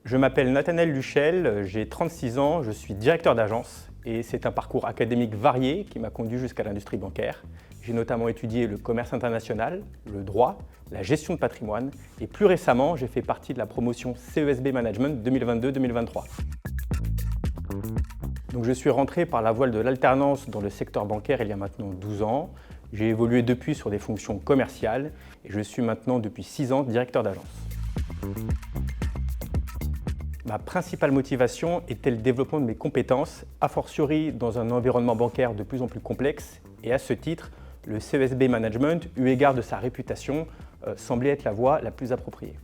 Je m'appelle Nathanaël Luchel, j'ai 36 ans, je suis directeur d'agence et c'est un parcours académique varié qui m'a conduit jusqu'à l'industrie bancaire. J'ai notamment étudié le commerce international, le droit, la gestion de patrimoine et plus récemment, j'ai fait partie de la promotion CESB Management 2022-2023. Donc je suis rentré par la voie de l'alternance dans le secteur bancaire il y a maintenant 12 ans. J'ai évolué depuis sur des fonctions commerciales et je suis maintenant depuis 6 ans directeur d'agence. Ma principale motivation était le développement de mes compétences, a fortiori dans un environnement bancaire de plus en plus complexe. Et à ce titre, le CESB Management, eu égard de sa réputation, semblait être la voie la plus appropriée.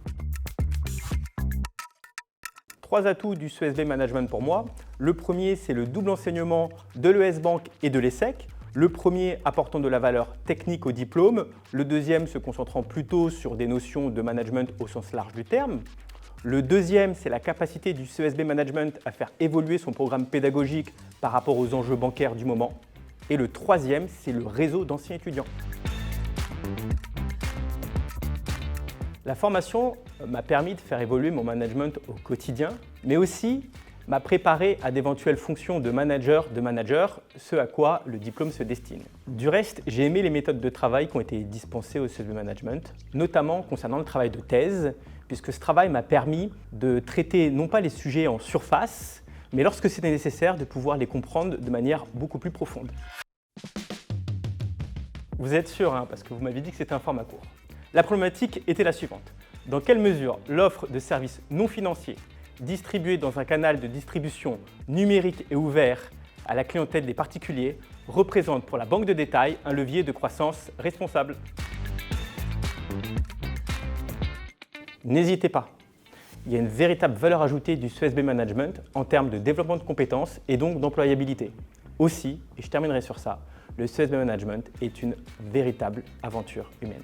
3 atouts du CESB Management pour moi. Le premier, c'est le double enseignement de l'ES Bank et de l'ESSEC. Le premier apportant de la valeur technique au diplôme, le deuxième se concentrant plutôt sur des notions de management au sens large du terme. Le deuxième, c'est la capacité du CESB Management à faire évoluer son programme pédagogique par rapport aux enjeux bancaires du moment. Et le troisième, c'est le réseau d'anciens étudiants. La formation m'a permis de faire évoluer mon management au quotidien, mais aussi m'a préparé à d'éventuelles fonctions de manager, ce à quoi le diplôme se destine. Du reste, j'ai aimé les méthodes de travail qui ont été dispensées au CESB Management, notamment concernant le travail de thèse, puisque ce travail m'a permis de traiter non pas les sujets en surface, mais lorsque c'était nécessaire, de pouvoir les comprendre de manière beaucoup plus profonde. Vous êtes sûr, parce que vous m'avez dit que c'était un format court. La problématique était la suivante. Dans quelle mesure l'offre de services non financiers distribués dans un canal de distribution numérique et ouvert à la clientèle des particuliers représente pour la banque de détail un levier de croissance responsable? N'hésitez pas, il y a une véritable valeur ajoutée du CESB Management en termes de développement de compétences et donc d'employabilité. Aussi, et je terminerai sur ça, le CESB Management est une véritable aventure humaine.